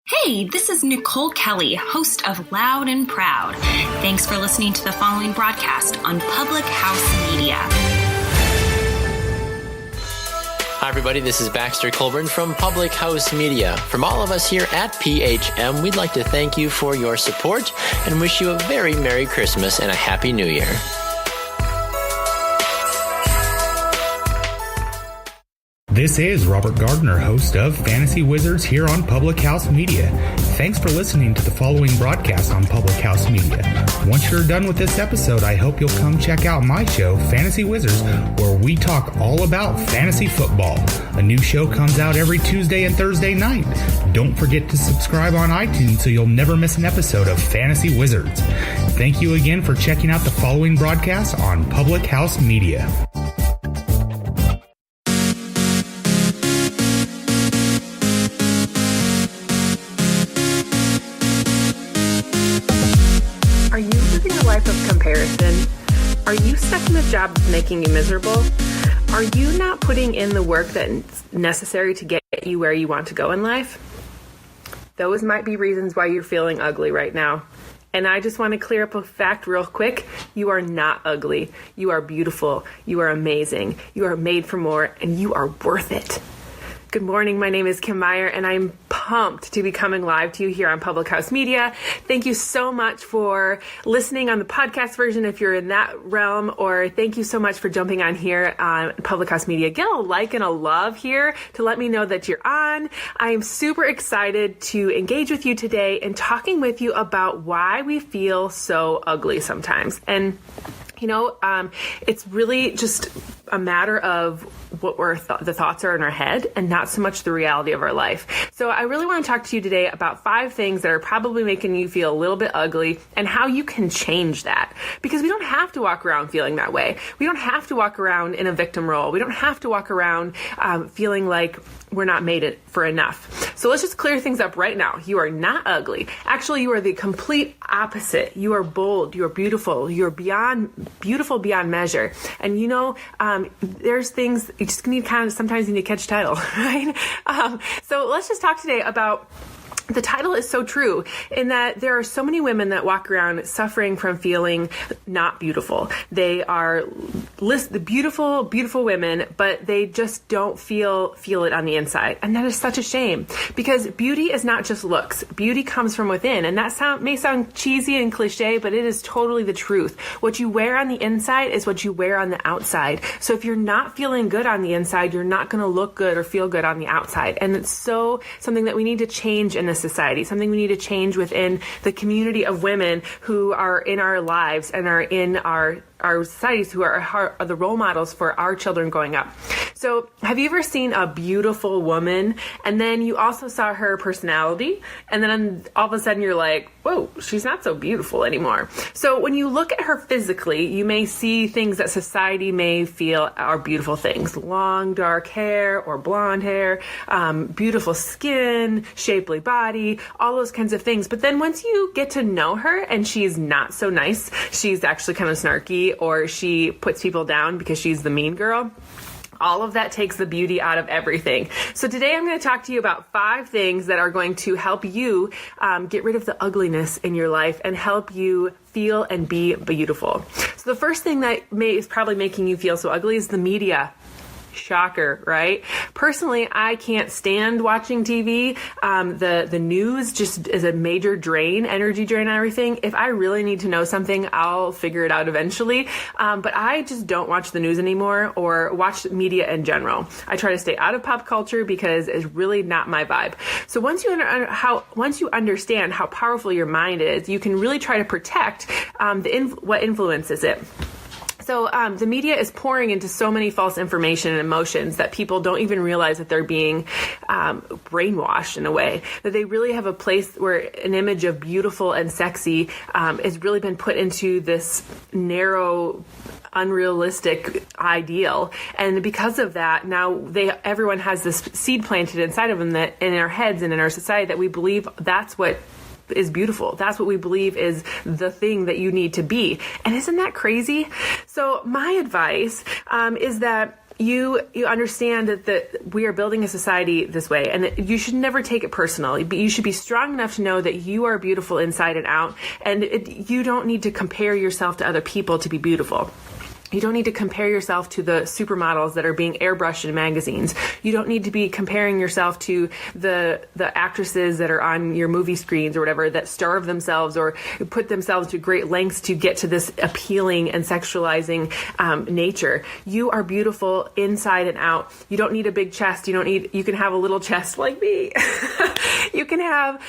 Hey, this is Nicole Kelly, host of Loud and Proud. Thanks for listening to the following broadcast on Public House Media. Hi, everybody. This is Baxter Colburn from Public House Media. From all of us here at PHM, we'd like to thank you for your support and wish you a very Merry Christmas and a Happy New Year. This is Robert Gardner, host of Fantasy Wizards here on Public House Media. Thanks for listening to the following broadcast on Public House Media. Once you're done with this episode, I hope you'll come check out my show, Fantasy Wizards, where we talk all about fantasy football. A new show comes out every Tuesday and Thursday night. Don't forget to subscribe on iTunes so you'll never miss an episode of Fantasy Wizards. Thank you again for checking out the following broadcast on Public House Media. Are you living a life of comparison? Are you stuck in a job that's making you miserable? Are you not putting in the work that's necessary to get you where you want to go in life? Those might be reasons why you're feeling ugly right now. And I just want to clear up a fact real quick. You are not ugly. You are beautiful. You are amazing. You are made for more, and you are worth it. Good morning. My name is Kim Meyer, and I'm pumped to be coming live to you here on Public House Media. Thank you so much for listening on the podcast version if you're in that realm, or thank you so much for jumping on here on Public House Media. Get a like and a love here to let me know that you're on. I am super excited to engage with you today and talking with you about why we feel so ugly sometimes. And it's really just a matter of what the thoughts are in our head and not so much the reality of our life. So I really want to talk to you today about 5 things that are probably making you feel a little bit ugly and how you can change that. Because we don't have to walk around feeling that way. We don't have to walk around in a victim role. We don't have to walk around feeling like we're not made it for enough. So let's just clear things up right now. You are not ugly. Actually, you are the complete opposite. You are bold. You are beautiful. You're beautiful beyond measure. And there's things you just need sometimes you need to catch title, right? So let's just talk today about the title is so true in that there are so many women that walk around suffering from feeling not beautiful. They are the beautiful, beautiful women, but they just don't feel it on the inside. And that is such a shame because beauty is not just looks. Beauty comes from within. And that may sound cheesy and cliche, but it is totally the truth. What you wear on the inside is what you wear on the outside. So if you're not feeling good on the inside, you're not going to look good or feel good on the outside. And it's something that we need to change in this society, something we need to change within the community of women who are in our lives and are in our societies, who are the role models for our children growing up. So have you ever seen a beautiful woman and then you also saw her personality and then all of a sudden you're like, whoa, she's not so beautiful anymore. So when you look at her physically, you may see things that society may feel are beautiful things. Long dark hair or blonde hair, beautiful skin, shapely body, all those kinds of things. But then once you get to know her and she's not so nice, she's actually kind of snarky, or she puts people down because she's the mean girl. All of that takes the beauty out of everything. So today I'm going to talk to you about 5 things that are going to help you get rid of the ugliness in your life and help you feel and be beautiful. So the first thing that is probably making you feel so ugly is the media. Shocker, right? Personally, I can't stand watching TV. The news just is a major energy drain on everything. If I really need to know something, I'll figure it out eventually. But I just don't watch the news anymore or watch media in general. I try to stay out of pop culture because it's really not my vibe. So once you understand how powerful your mind is, you can really try to protect what influences it. So the media is pouring into so many false information and emotions that people don't even realize that they're being brainwashed in a way, that they really have a place where an image of beautiful and sexy has really been put into this narrow, unrealistic ideal. And because of that, now everyone has this seed planted inside of them that in our heads and in our society that we believe that's what is beautiful. That's what we believe is the thing that you need to be. And isn't that crazy? So my advice is that you understand that we are building a society this way, and you should never take it personal. But you should be strong enough to know that you are beautiful inside and out, and you don't need to compare yourself to other people to be beautiful. You don't need to compare yourself to the supermodels that are being airbrushed in magazines. You don't need to be comparing yourself to the actresses that are on your movie screens or whatever that starve themselves or put themselves to great lengths to get to this appealing and sexualizing nature. You are beautiful inside and out. You don't need a big chest. You can have a little chest like me. You can have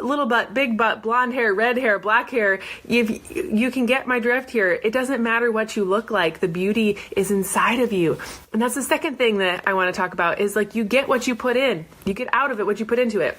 little butt, big butt, blonde hair, red hair, black hair. You can get my drift here. It doesn't matter what you look like. The beauty is inside of you. And that's the second thing that I want to talk about is like you get what you put in. You get out of it what you put into it.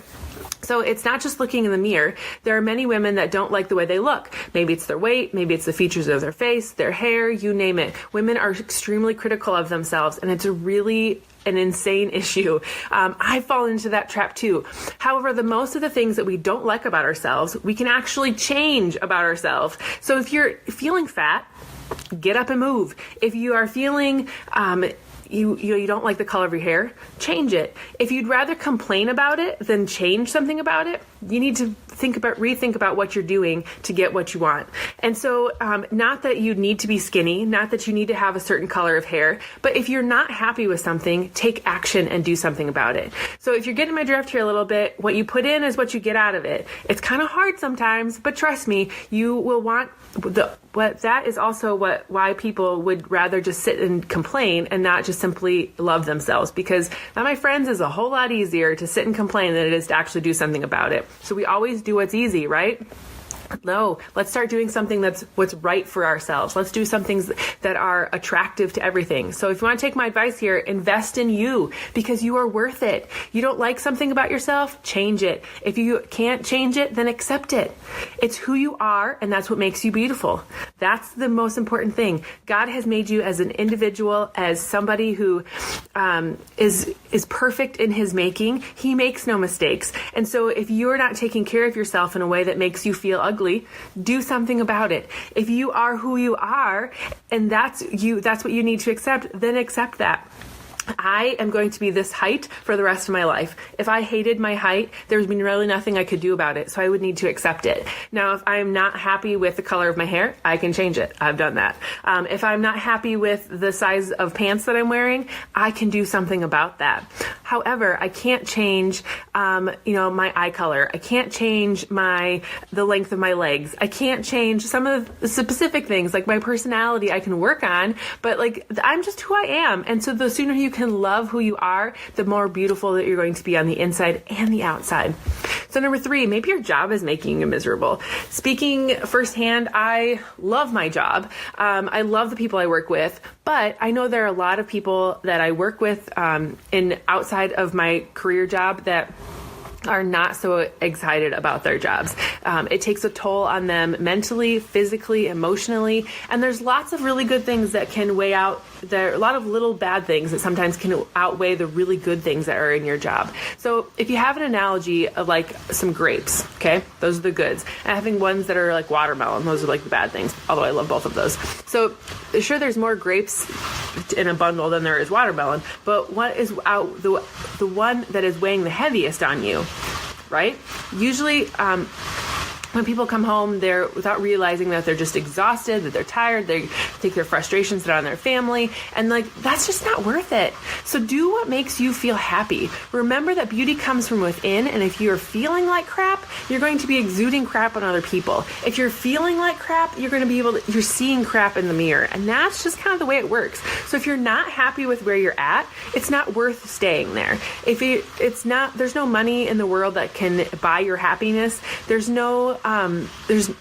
So it's not just looking in the mirror. There are many women that don't like the way they look. Maybe it's their weight, maybe it's the features of their face, their hair, you name it. Women are extremely critical of themselves, and it's really an insane issue. I fall into that trap too. However, the most of the things that we don't like about ourselves, we can actually change about ourselves. So if you're feeling fat, get up and move. If you are feeling you don't like the color of your hair, change it. If you'd rather complain about it than change something about it, you need to rethink about what you're doing to get what you want. And so not that you need to be skinny, not that you need to have a certain color of hair, but if you're not happy with something, take action and do something about it. So if you're getting my drift here a little bit, what you put in is what you get out of it. It's kind of hard sometimes, but trust me, you will want that is also why people would rather just sit and complain and not just simply love themselves, because that, my friends, is a whole lot easier to sit and complain than it is to actually do something about it. So we always do what's easy, right? No, let's start doing something that's what's right for ourselves. Let's do some things that are attractive to everything. So if you want to take my advice here, invest in you because you are worth it. You don't like something about yourself, change it. If you can't change it, then accept it. It's who you are, and that's what makes you beautiful. That's the most important thing. God has made you as an individual, as somebody who is perfect in his making. He makes no mistakes. And so if you're not taking care of yourself in a way that makes you feel ugly, do something about it. If you are who you are, and that's what you need to accept, then accept that. I am going to be this height for the rest of my life. If I hated my height, there's been really nothing I could do about it, so I would need to accept it. Now, if I'm not happy with the color of my hair, I can change it. I've done that. If I'm not happy with the size of pants that I'm wearing, I can do something about that. However, I can't change, my eye color. I can't change the length of my legs. I can't change some of the specific things, like my personality I can work on, but I'm just who I am. And so the sooner you can love who you are, the more beautiful that you're going to be on the inside and the outside. So number 3, maybe your job is making you miserable. Speaking firsthand, I love my job. I love the people I work with, but I know there are a lot of people that I work with in outside of my career job that are not so excited about their jobs. It takes a toll on them mentally, physically, emotionally, and there's lots of really good things that can weigh out. There are a lot of little bad things that sometimes can outweigh the really good things that are in your job. So if you have an analogy of like some grapes, okay, those are the goods, and having ones that are like watermelon, those are like the bad things, although I love both of those. So sure, there's more grapes in a bundle than there is watermelon, but what is out the one that is weighing the heaviest on you, right? Usually when people come home, they're without realizing that they're just exhausted, that they're tired, they take their frustrations out on their family, and that's just not worth it. So do what makes you feel happy. Remember that beauty comes from within, and if you're feeling like crap, you're going to be exuding crap on other people. If you're feeling like crap, you're seeing crap in the mirror, and that's just kind of the way it works. So if you're not happy with where you're at, it's not worth staying there. There's no money in the world that can buy your happiness.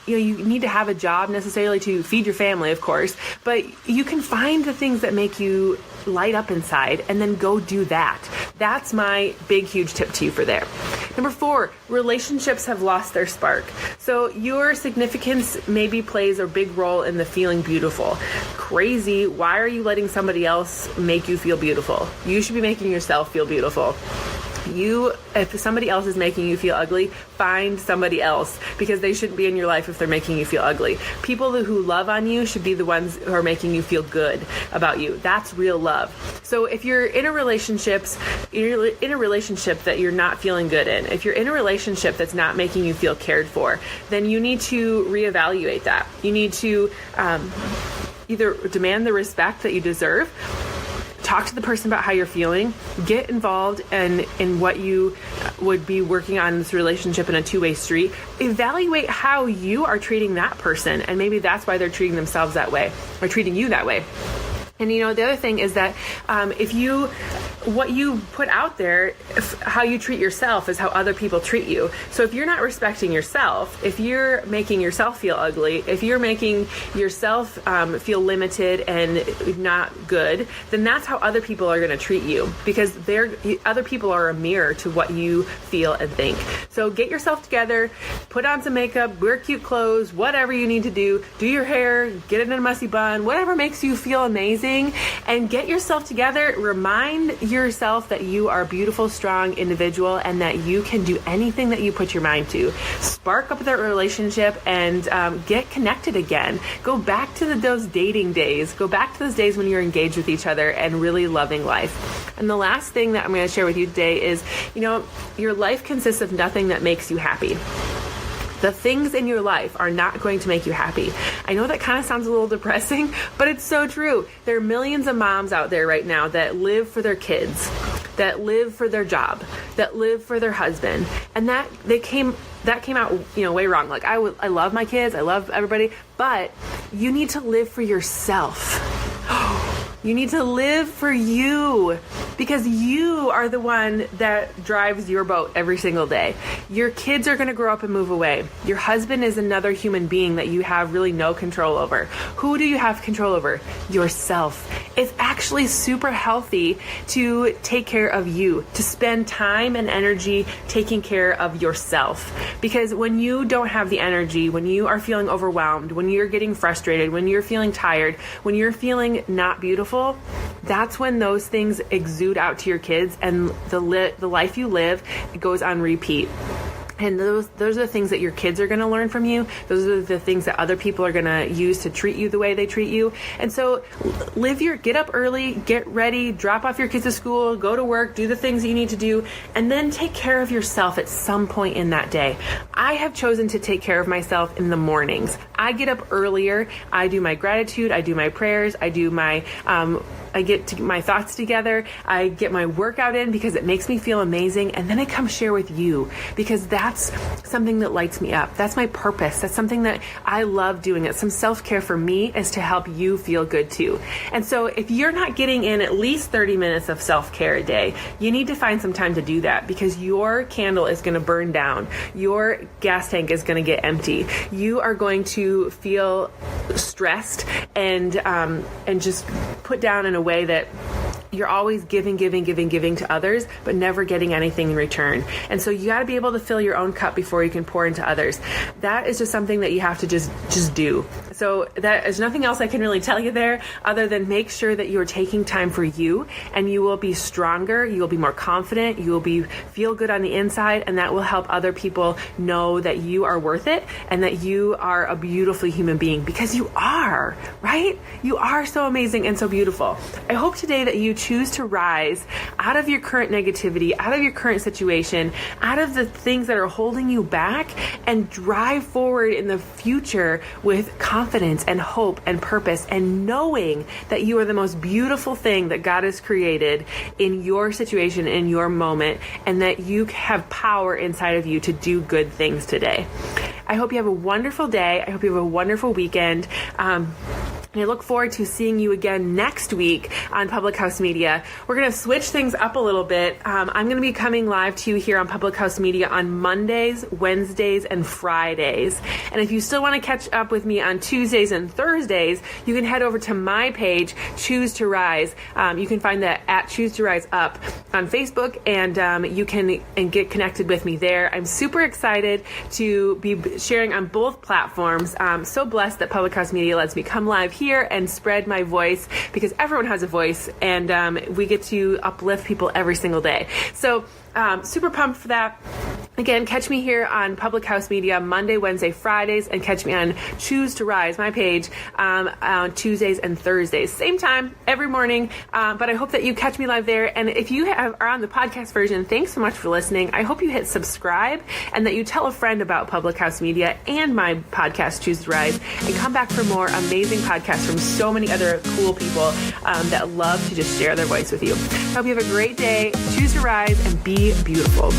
You need to have a job necessarily to feed your family, of course, but you can find the things that make you light up inside and then go do that. That's my big, huge tip to you for there. Number 4, relationships have lost their spark. So your significance maybe plays a big role in the feeling beautiful. Crazy. Why are you letting somebody else make you feel beautiful? You should be making yourself feel beautiful. If somebody else is making you feel ugly, find somebody else, because they shouldn't be in your life if they're making you feel ugly. People who love on you should be the ones who are making you feel good about you. That's real love. So if you're in a relationship that you're not feeling good in, if you're in a relationship that's not making you feel cared for, then you need to reevaluate that. You need to either demand the respect that you deserve, talk to the person about how you're feeling, get involved in what you would be working on in this relationship in a two-way street, evaluate how you are treating that person, and maybe that's why they're treating themselves that way or treating you that way. And the other thing is that what you put out there, how you treat yourself is how other people treat you. So if you're not respecting yourself, if you're making yourself feel ugly, if you're making yourself feel limited and not good, then that's how other people are going to treat you, because other people are a mirror to what you feel and think. So get yourself together, put on some makeup, wear cute clothes, whatever you need to do your hair, get it in a messy bun, whatever makes you feel amazing, and get yourself together. Remind yourself that you are a beautiful, strong individual and that you can do anything that you put your mind to. Spark up that relationship and get connected again. Go back to those dating days. Go back to those days when you're engaged with each other and really loving life. And the last thing that I'm going to share with you today is, your life consists of nothing that makes you happy. The things in your life are not going to make you happy. I know that kind of sounds a little depressing, but it's so true. There are millions of moms out there right now that live for their kids, that live for their job, that live for their husband, and that came out, way wrong. Like I love my kids, I love everybody, but you need to live for yourself. You need to live for you, because you are the one that drives your boat every single day. Your kids are going to grow up and move away. Your husband is another human being that you have really no control over. Who do you have control over? Yourself. It's actually super healthy to take care of you, to spend time and energy taking care of yourself. Because when you don't have the energy, when you are feeling overwhelmed, when you're getting frustrated, when you're feeling tired, when you're feeling not beautiful, that's when those things exude out to your kids, and the life you live goes on repeat. And those are the things that your kids are going to learn from you. Those are the things that other people are going to use to treat you the way they treat you. And so get up early, get ready, drop off your kids to school, go to work, do the things that you need to do, and then take care of yourself at some point in that day. I have chosen to take care of myself in the mornings. I get up earlier. I do my gratitude. I do my prayers. I do my I get my thoughts together. I get my workout in because it makes me feel amazing. And then I come share with you, because that's something that lights me up. That's my purpose. That's something that I love doing. It's some self-care for me, is to help you feel good too. And so if you're not getting in at least 30 minutes of self-care a day, you need to find some time to do that, because your candle is going to burn down. Your gas tank is going to get empty. You are going to feel stressed and just put down in a way that you're always giving to others, but never getting anything in return. And so you got to be able to fill your own cup before you can pour into others. That is just something that you have to just do. So there's nothing else I can really tell you there, other than make sure that you're taking time for you, and you will be stronger, you will be more confident, you will feel good on the inside, and that will help other people know that you are worth it and that you are a beautiful human being, because you are, right? You are so amazing and so beautiful. I hope today that you choose to rise out of your current negativity, out of your current situation, out of the things that are holding you back, and drive forward in the future with confidence and hope and purpose, and knowing that you are the most beautiful thing that God has created in your situation, in your moment, and that you have power inside of you to do good things today. I hope you have a wonderful day. I hope you have a wonderful weekend. And I look forward to seeing you again next week on Public House Media. We're going to switch things up a little bit. I'm going to be coming live to you here on Public House Media on Mondays, Wednesdays, and Fridays. And if you still want to catch up with me on Tuesdays and Thursdays, you can head over to my page, Choose to Rise. You can find that at Choose to Rise Up on Facebook, and you can get connected with me there. I'm super excited to be sharing on both platforms. I'm so blessed that Public House Media lets me come live here and spread my voice, because everyone has a voice, and we get to uplift people every single day. So Super pumped for that. Again, catch me here on Public House Media Monday, Wednesday, Fridays, and catch me on Choose to Rise, my page, on Tuesdays and Thursdays. Same time, every morning, but I hope that you catch me live there. And if you are on the podcast version, thanks so much for listening. I hope you hit subscribe and that you tell a friend about Public House Media and my podcast, Choose to Rise, and come back for more amazing podcasts from so many other cool people that love to just share their voice with you. I hope you have a great day. Choose to Rise and be beautiful.